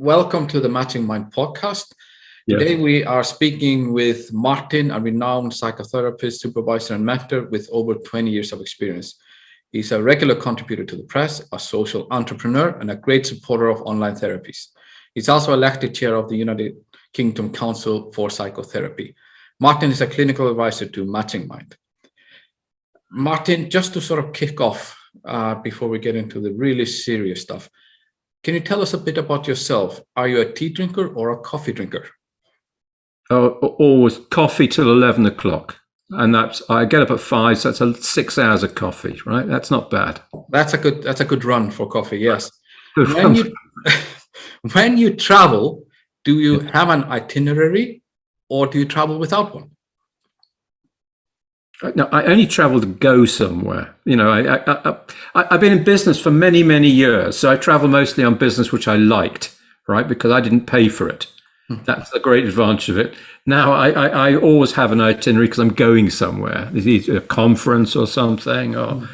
welcome to the MatchingMind podcast. Yes. Today we are speaking with Martin, a renowned psychotherapist, supervisor, and mentor with over 20 years of experience. He's a regular contributor to the press, a social entrepreneur, and a great supporter of online therapies. He's also elected chair of the United Kingdom Council for Psychotherapy. Martin is a clinical advisor to MatchingMind. Martin, just to sort of kick off before we get into the really serious stuff, can you tell us a bit about yourself? Are you a tea drinker or a coffee drinker? Oh, always coffee till 11 o'clock. And I get up at 5, so that's 6 hours of coffee, right? That's not bad. That's a good run for coffee, yes. When you travel, do you have an itinerary or do you travel without one? No, I only travel to go somewhere. You know, I've been in business for many, many years. So I travel mostly on business, which I liked, right? Because I didn't pay for it. That's the great advantage of it. Now I always have an itinerary because I'm going somewhere, a conference or something. Or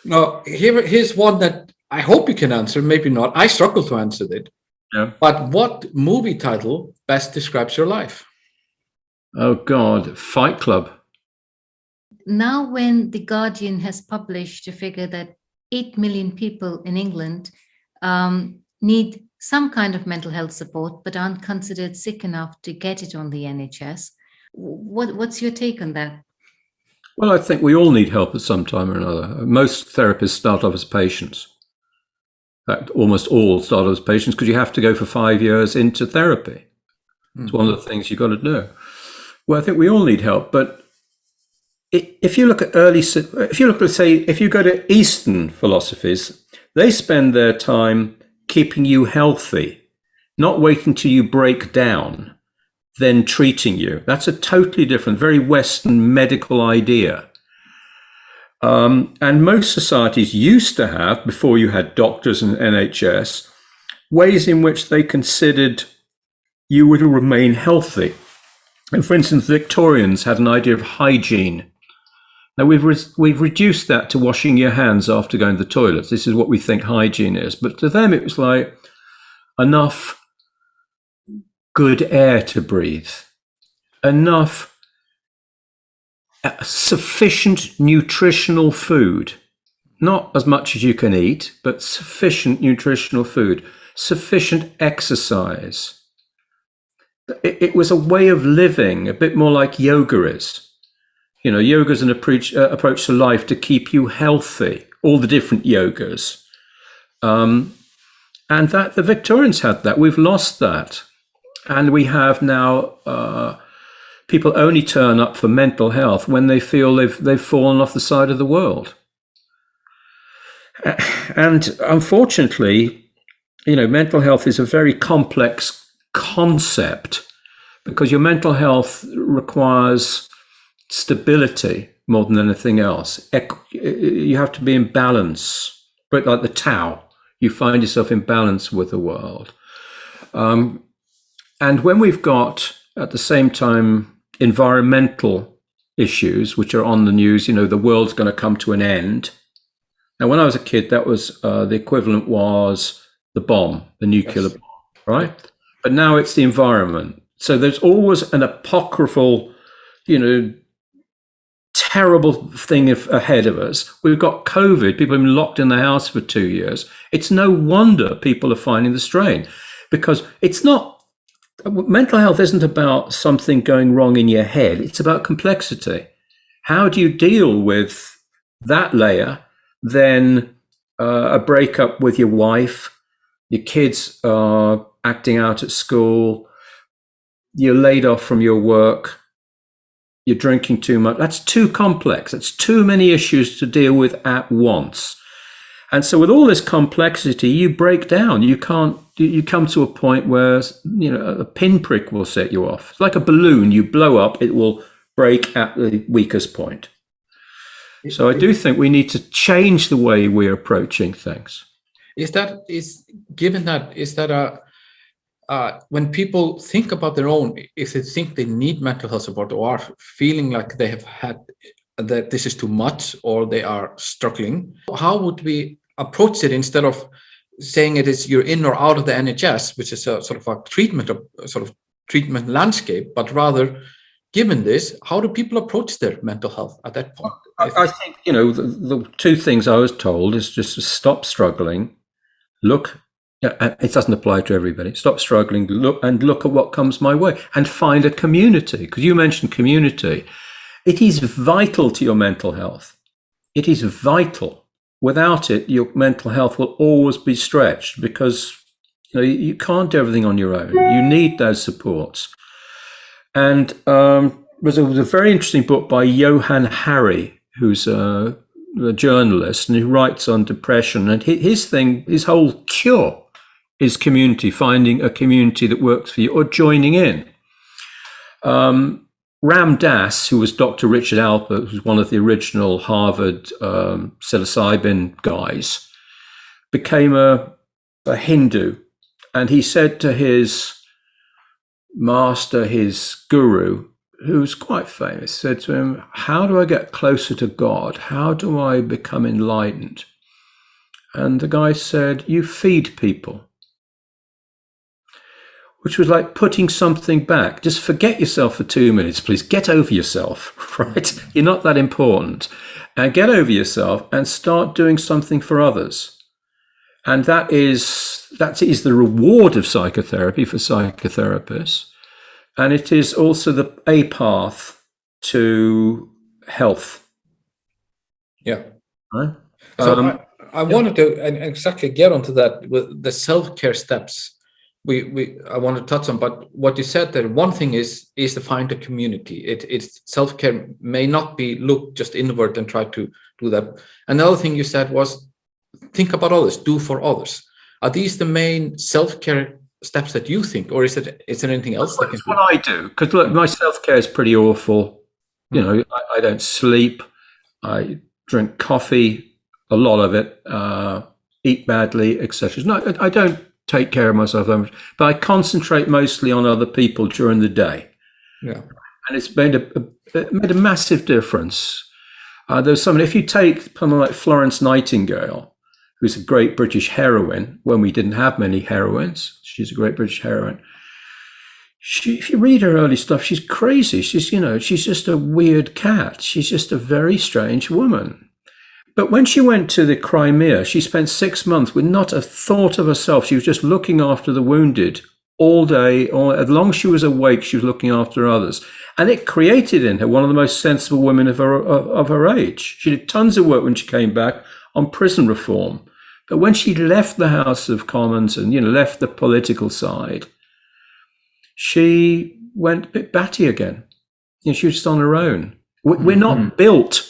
Now, here's one that I hope you can answer, maybe not. I struggle to answer it. Yeah. But what movie title best describes your life? Oh, God, Fight Club. Now, when The Guardian has published a figure that 8 million people in England need some kind of mental health support, but aren't considered sick enough to get it on the NHS, what's your take on that? Well, I think we all need help at some time or another. Most therapists start off as patients. In fact, almost all start off as patients because you have to go for 5 years into therapy. It's one of the things you've got to do. Well, I think we all need help, but if you look at if you go to Eastern philosophies, they spend their time keeping you healthy, not waiting till you break down, then treating you. That's a totally different, very Western medical idea. And most societies used to have, before you had doctors and NHS, ways in which they considered you would remain healthy. And for instance, Victorians had an idea of hygiene. Now, we've reduced that to washing your hands after going to the toilet. This is what we think hygiene is. But to them, it was like enough good air to breathe, enough sufficient nutritional food, not as much as you can eat, but sufficient nutritional food, sufficient exercise. It was a way of living, a bit more like yoga is. You know, yoga is an approach to life to keep you healthy, all the different yogas. And that the Victorians had that. We've lost that. And we have now people only turn up for mental health when they feel they've fallen off the side of the world. And unfortunately, you know, mental health is a very complex concept because your mental health requires stability more than anything else. You have to be in balance, but like the Tao, you find yourself in balance with the world. And when we've got at the same time environmental issues, which are on the news, you know, the world's going to come to an end. Now, when I was a kid, that was the equivalent was the bomb, the nuclear bomb, right? But now it's the environment. So there's always an apocryphal, you know, terrible thing ahead of us. We've got COVID. People have been locked in their house for 2 years. It's no wonder people are finding the strain because it's not, mental health isn't about something going wrong in your head. It's about complexity. How do you deal with that layer? Then a breakup with your wife, your kids are acting out at school, you're laid off from your work, you're drinking too much. That's too complex. It's too many issues to deal with at once. And so with all this complexity, you break down. You come to a point where, you know, a pinprick will set you off. It's like a balloon. You blow up, it will break at the weakest point. So I do think we need to change the way we're approaching things. When people think about their own, if they think they need mental health support or are feeling like they have had that this is too much or they are struggling, how would we approach it instead of saying it is you're in or out of the NHS, which is a sort of a treatment landscape, but rather, given this, how do people approach their mental health at that point? I think, the two things I was told is just to stop struggling, look. It doesn't apply to everybody. Stop struggling, look at what comes my way, and find a community. Because you mentioned community. It is vital to your mental health. It is vital. Without it, your mental health will always be stretched, because you can't do everything on your own. You need those supports. And there was a very interesting book by Johann Hari, who's a journalist and who writes on depression. And his whole cure is community, finding a community that works for you or joining in. Ram Dass, who was Dr. Richard Alpert, who was one of the original Harvard psilocybin guys, became a Hindu. And he said to his master, his guru, who was quite famous, said to him, "How do I get closer to God? How do I become enlightened?" And the guy said, "You feed people." Which was like putting something back. Just forget yourself for 2 minutes, please. Get over yourself, right? You're not that important. And get over yourself and start doing something for others. And that is the reward of psychotherapy for psychotherapists. And it is also a path to health. Yeah. Right? So I wanted to exactly get onto that with the self-care steps. I want to touch on, but what you said that one thing is to find a community. It's self-care may not be look just inward and try to do that. Another thing you said was think about others, do for others. Are these the main self-care steps that you think, or is there anything else? That's what I do, because look, my self-care is pretty awful. I don't sleep. I drink coffee, a lot of it, eat badly, etc. No, I don't take care of myself that much, but I concentrate mostly on other people during the day. Yeah, and it's made a massive difference. There's someone, if you take someone like Florence Nightingale, who's a great British heroine, when we didn't have many heroines, she's a great British heroine. If you read her early stuff, she's crazy. She's just a weird cat. She's just a very strange woman. But when she went to the Crimea, she spent 6 months with not a thought of herself. She was just looking after the wounded all day. As long as she was awake, she was looking after others. And it created in her one of the most sensible women of her age. She did tons of work when she came back on prison reform. But when she left the House of Commons and, left the political side, she went a bit batty again. She was just on her own. We're not built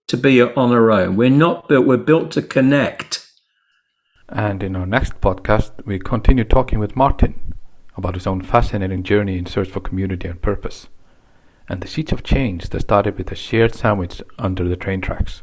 to be on our own. We're built to connect. And in our next podcast, we continue talking with Martin about his own fascinating journey in search for community and purpose, and the seeds of change that started with a shared sandwich under the train tracks.